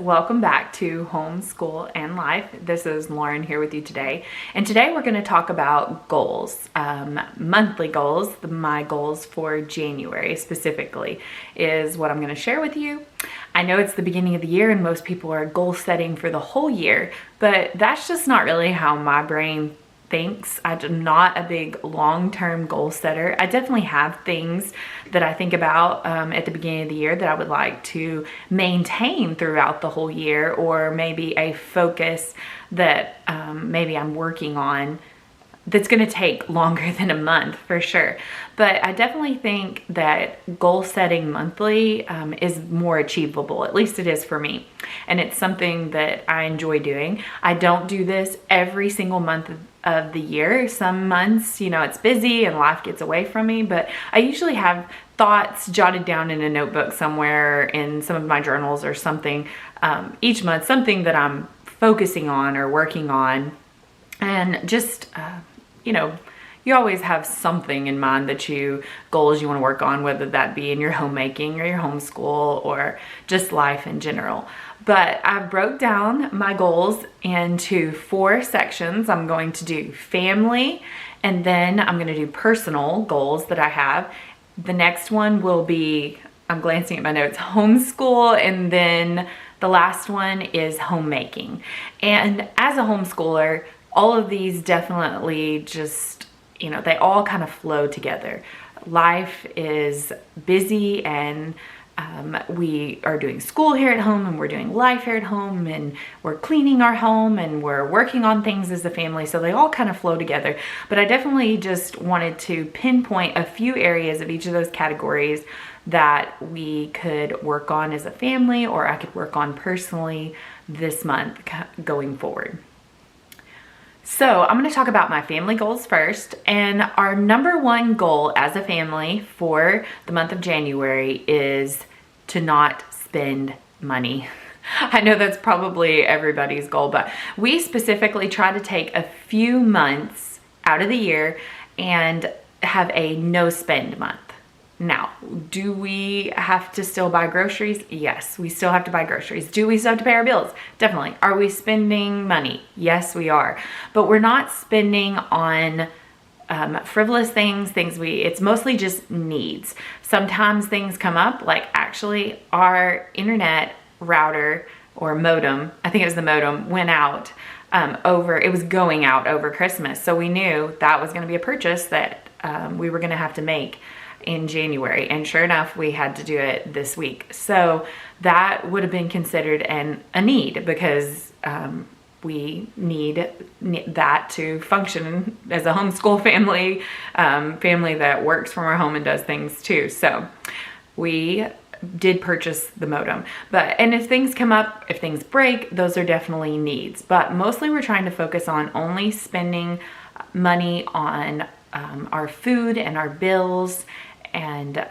welcome back to Homeschool and Life. This is Lauren here with you today. And today we're going to talk about goals, monthly goals. My goals for January specifically is what I'm going to share with you. I know it's the beginning of the year and most people are goal setting for the whole year, but that's just not really how my brain thinks. I'm not a big long-term goal setter. I definitely have things that I think about at the beginning of the year that I would like to maintain throughout the whole year, or maybe a focus that maybe I'm working on that's going to take longer than a month for sure. But I definitely think that goal setting monthly is more achievable. At least it is for me. And it's something that I enjoy doing. I don't do this every single month of the year. Some months, it's busy and life gets away from me, but I usually have thoughts jotted down in a notebook somewhere in some of my journals or something each month, something that I'm focusing on or working on. And just, you always have something in mind goals you want to work on, whether that be in your homemaking or your homeschool or just life in general. But I broke down my goals into 4 sections. I'm going to do family, and then I'm going to do personal goals that I have. The next one will be, I'm glancing at my notes, homeschool, and then the last one is homemaking. And as a homeschooler, all of these definitely just, they all kind of flow together. Life is busy and we are doing school here at home and we're doing life here at home and we're cleaning our home and we're working on things as a family. So they all kind of flow together. But I definitely just wanted to pinpoint a few areas of each of those categories that we could work on as a family, or I could work on personally this month going forward. So I'm going to talk about my family goals first, and our number one goal as a family for the month of January is to not spend money. I know that's probably everybody's goal, but we specifically try to take a few months out of the year and have a no spend month. Now, do we have to still buy groceries? Yes, we still have to buy groceries. Do we still have to pay our bills? Definitely. Are we spending money? Yes, we are. But we're not spending on frivolous things, it's mostly just needs. Sometimes things come up, like actually our internet router or modem, I think it was the modem, went out it was going out over Christmas. So we knew that was going to be a purchase that we were going to have to make in January, and sure enough we had to do it this week. So that would have been considered a need, because we need that to function as a homeschool family, family that works from our home and does things too. So we did purchase the modem. And if things come up, if things break, those are definitely needs. But mostly we're trying to focus on only spending money on our food and our bills, and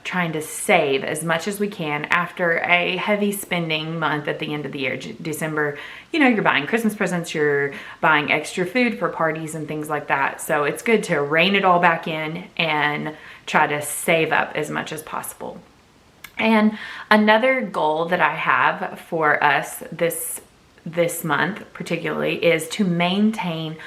trying to save as much as we can after a heavy spending month at the end of the year. December, you're buying Christmas presents, you're buying extra food for parties and things like that. So it's good to rein it all back in and try to save up as much as possible. And another goal that I have for us this month particularly is to maintain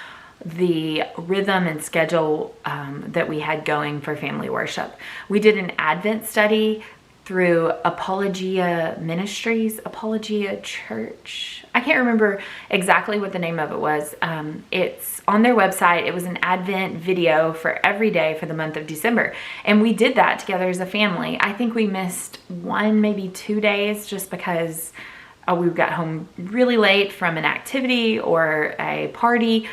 the rhythm and schedule that we had going for family worship. We did an Advent study through Apologia Ministries, Apologia Church. I can't remember exactly what the name of it was. It's on their website. It was an Advent video for every day for the month of December. And we did that together as a family. I think we missed 1, maybe 2 days just because we got home really late from an activity or a party,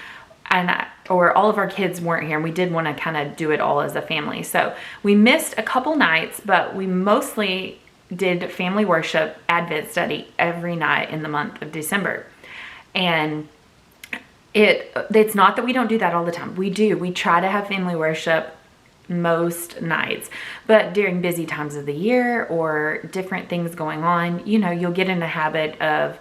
or all of our kids weren't here, and we did want to kind of do it all as a family. So we missed a couple nights, but we mostly did family worship Advent study every night in the month of December. And it's not that we don't do that all the time. We do. We try to have family worship most nights, but during busy times of the year or different things going on, you'll get in a habit of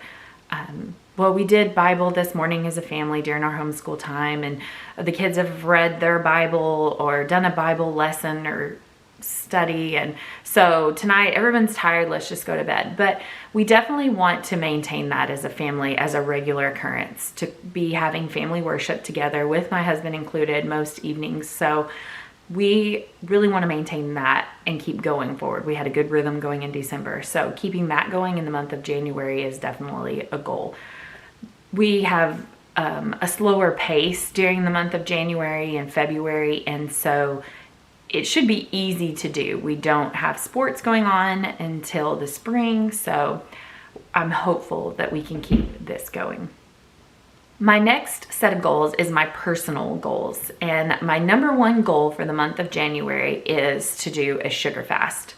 we did Bible this morning as a family during our homeschool time, and the kids have read their Bible or done a Bible lesson or study. And so tonight everyone's tired, let's just go to bed. But we definitely want to maintain that as a family, as a regular occurrence, to be having family worship together with my husband included most evenings. So we really want to maintain that and keep going forward. We had a good rhythm going in December, so keeping that going in the month of January is definitely a goal. We have a slower pace during the month of January and February, and so it should be easy to do. We don't have sports going on until the spring, so I'm hopeful that we can keep this going. My next set of goals is my personal goals, and my number one goal for the month of January is to do a sugar fast.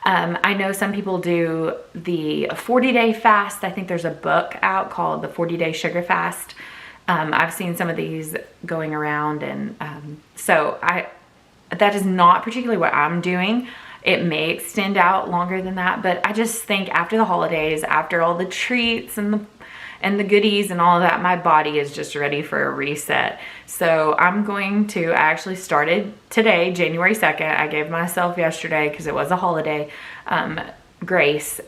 I know some people do the 40-day fast. I think there's a book out called the 40-day sugar fast. I've seen some of these going around, and so that is not particularly what I'm doing. It may extend out longer than that, but I just think after the holidays, after all the treats and the goodies and all of that, my body is just ready for a reset. So I actually started today, January 2nd. I gave myself yesterday, because it was a holiday, grace.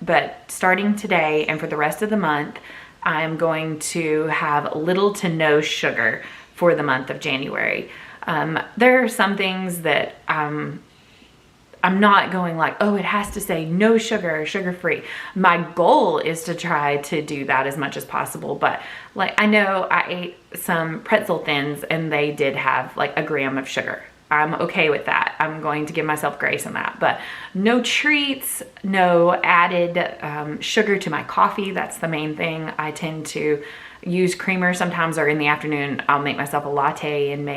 But starting today and for the rest of the month, I'm going to have little to no sugar for the month of January. There are some things that I'm not going like, oh, it has to say no sugar, sugar-free. My goal is to try to do that as much as possible. But like, I know I ate some pretzel thins and they did have like a gram of sugar. I'm okay with that. I'm going to give myself grace on that. But no treats, no added sugar to my coffee. That's the main thing. I tend to use creamer sometimes, or in the afternoon, I'll make myself a latte and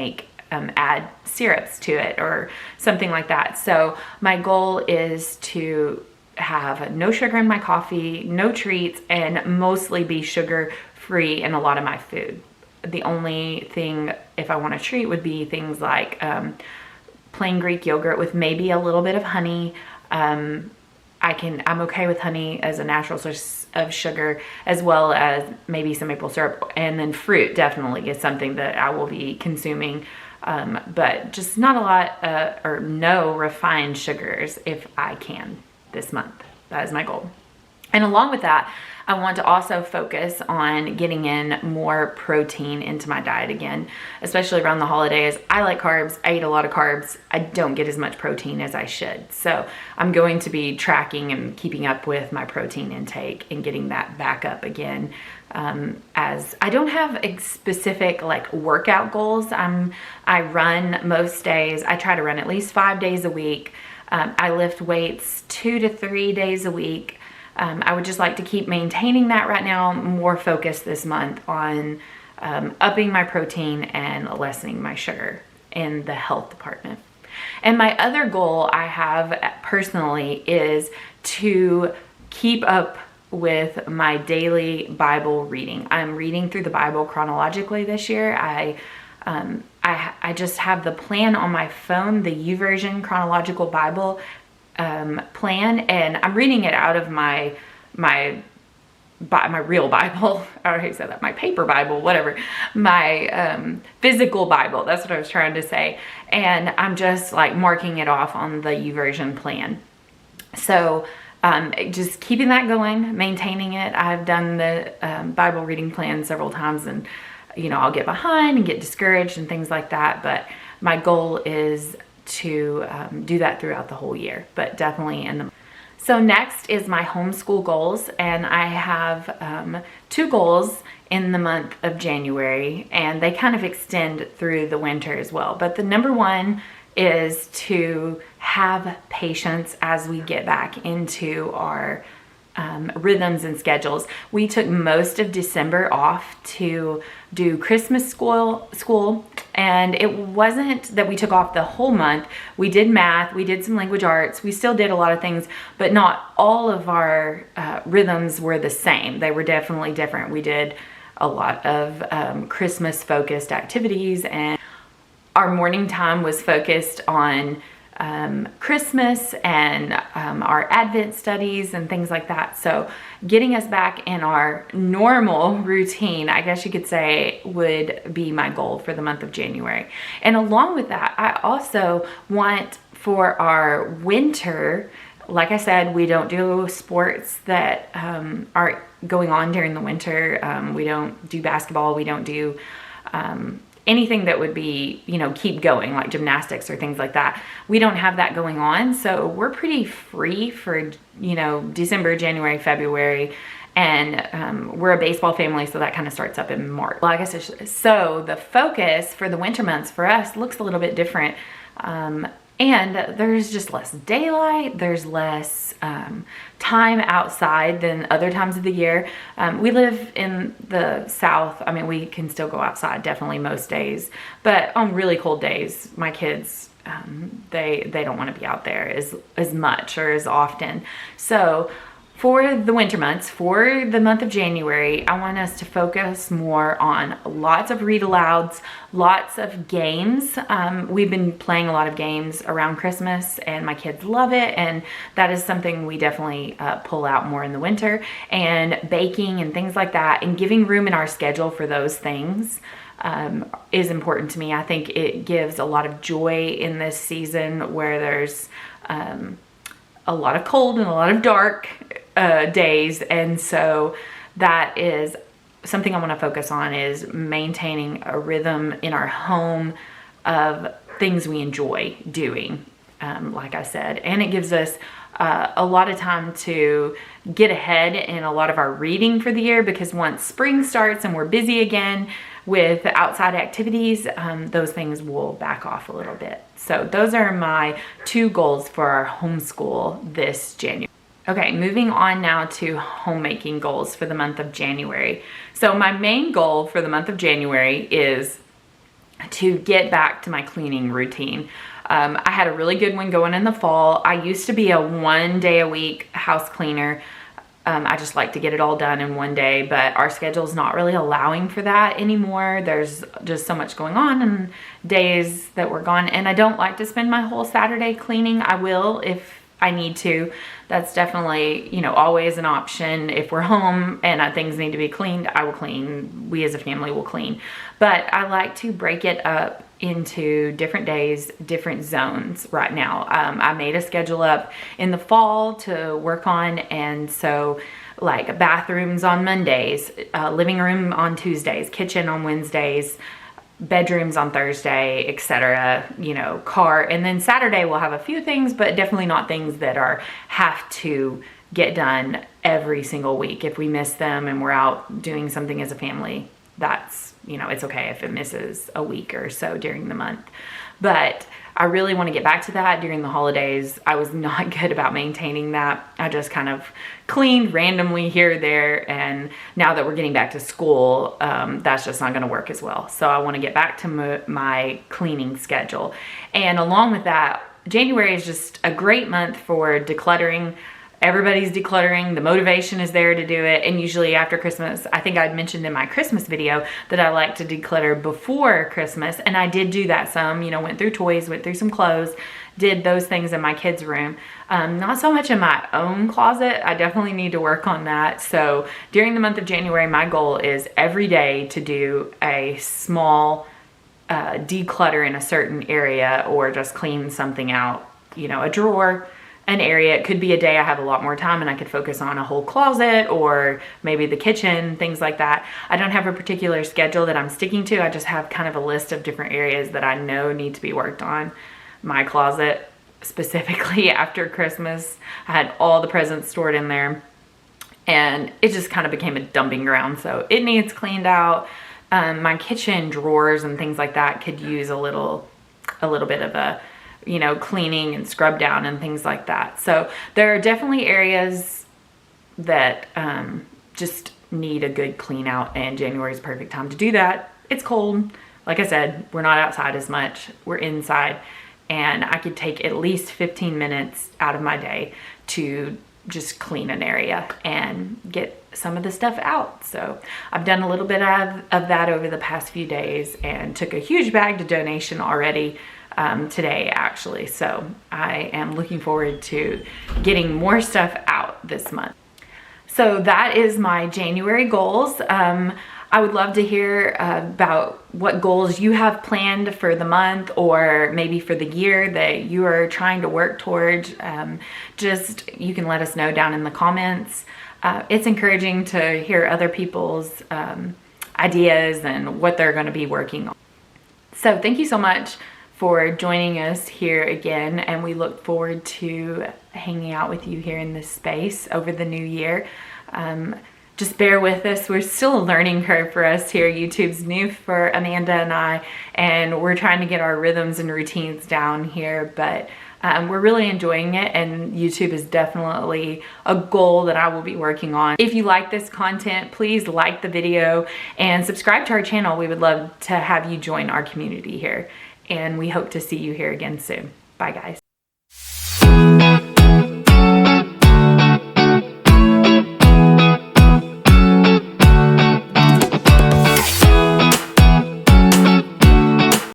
add syrups to it or something like that. So my goal is to have no sugar in my coffee, no treats, and mostly be sugar free in a lot of my food. The only thing, if I want a treat, would be things like plain Greek yogurt with maybe a little bit of honey. I'm okay with honey as a natural source of sugar, as well as maybe some maple syrup, and then fruit definitely is something that I will be consuming. But just not a lot or no refined sugars if I can this month. That is my goal. And along with that, I want to also focus on getting in more protein into my diet again, especially around the holidays. I like carbs. I eat a lot of carbs. I don't get as much protein as I should. So I'm going to be tracking and keeping up with my protein intake and getting that back up again. As I don't have a specific like workout goals. I run most days. I try to run at least 5 days a week. I lift weights 2 to 3 days a week. I would just like to keep maintaining that right now. More focused this month on upping my protein and lessening my sugar in the health department. And my other goal I have personally is to keep up with my daily Bible reading. I'm reading through the Bible chronologically this year. I just have the plan on my phone, the YouVersion chronological Bible plan, and I'm reading it out of my real Bible. I already said that. My paper Bible, whatever. My physical Bible. That's what I was trying to say. And I'm just like marking it off on the YouVersion plan. So just keeping that going, maintaining it. I've done the Bible reading plan several times, and I'll get behind and get discouraged and things like that. But my goal is to do that throughout the whole year, but definitely So next is my homeschool goals, and I have 2 goals in the month of January, and they kind of extend through the winter as well. But the number one is to have patience as we get back into our rhythms and schedules. We took most of December off to do Christmas school, and it wasn't that we took off the whole month. We did math, we did some language arts, we still did a lot of things, but not all of our rhythms were the same. They were definitely different. We did a lot of Christmas focused activities, and our morning time was focused on Christmas and our Advent studies and things like that. So getting us back in our normal routine, I guess you could say, would be my goal for the month of January. And along with that, I also want For our winter, like I said, we don't do sports that are going on during the winter. We don't do basketball. We don't do anything that would be, keep going, like gymnastics or things like that. We don't have that going on. So we're pretty free for, December, January, February. And we're a baseball family, so that kind of starts up in March. Well, I guess so the focus for the winter months for us looks a little bit different. And there's just less daylight, there's less time outside than other times of the year. We live in the South. I mean, we can still go outside definitely most days, but on really cold days, my kids, they don't want to be out there as much or as often. So for the winter months, for the month of January, I want us to focus more on lots of read alouds, lots of games. We've been playing a lot of games around Christmas and my kids love it. And that is something we definitely pull out more in the winter, and baking and things like that, and giving room in our schedule for those things is important to me. I think it gives a lot of joy in this season where there's a lot of cold and a lot of dark days. And so that is something I want to focus on, is maintaining a rhythm in our home of things we enjoy doing, like I said. And it gives us a lot of time to get ahead in a lot of our reading for the year, because once spring starts and we're busy again with outside activities, those things will back off a little bit. So those are my 2 goals for our homeschool this January. Okay, moving on now to homemaking goals for the month of January. So my main goal for the month of January is to get back to my cleaning routine. I had a really good one going in the fall. I used to be a 1 day a week house cleaner. I just like to get it all done in 1 day, but our schedule's not really allowing for that anymore. There's just so much going on and days that we're gone, and I don't like to spend my whole Saturday cleaning. I will if I need to. That's definitely, always an option. If we're home and things need to be cleaned, I will clean. We as a family will clean. But I like to break it up into different days, different zones right now. I made a schedule up in the fall to work on, and so like bathrooms on Mondays, living room on Tuesdays, kitchen on Wednesdays, bedrooms on Thursday, etc., car. And then Saturday we'll have a few things, but definitely not things that have to get done every single week. If we miss them and we're out doing something as a family, that's, it's okay if it misses a week or so during the month. But I really want to get back to that during the holidays. I was not good about maintaining that. I just kind of cleaned randomly here or there, and now that we're getting back to school, that's just not going to work as well. So I want to get back to my cleaning schedule. And along with that, January is just a great month for decluttering. Everybody's decluttering. The motivation is there to do it. And usually after Christmas, I think I'd mentioned in my Christmas video that I like to declutter before Christmas. And I did do that some, went through toys, went through some clothes, did those things in my kids' room. Not so much in my own closet. I definitely need to work on that. So during the month of January, my goal is every day to do a small declutter in a certain area, or just clean something out, a drawer, an area. It could be a day I have a lot more time and I could focus on a whole closet, or maybe the kitchen, things like that. I don't have a particular schedule that I'm sticking to. I just have kind of a list of different areas that I know need to be worked on. My closet, specifically after Christmas, I had all the presents stored in there, and it just kind of became a dumping ground. So it needs cleaned out. My kitchen drawers and things like that could use a little bit of a cleaning and scrub down and things like that. So there are definitely areas that just need a good clean out, and January is the perfect time to do that. It's cold. Like I said, we're not outside as much. We're inside, and I could take at least 15 minutes out of my day to just clean an area and get some of the stuff out. So I've done a little bit of that over the past few days, and took a huge bag to donation already today, actually. So I am looking forward to getting more stuff out this month. So that is my January goals. I I would love to hear about what goals you have planned for the month or maybe for the year that you are trying to work towards. You can let us know down in the comments. It's encouraging to hear other people's ideas and what they're going to be working on. So thank you so much for joining us here again, and we look forward to hanging out with you here in this space over the new year. Just bear with us. We're still a learning curve for us here. YouTube's new for Amanda and I, and we're trying to get our rhythms and routines down here, but we're really enjoying it, and YouTube is definitely a goal that I will be working on. If you like this content, please like the video and subscribe to our channel. We would love to have you join our community here, and we hope to see you here again soon. Bye, guys.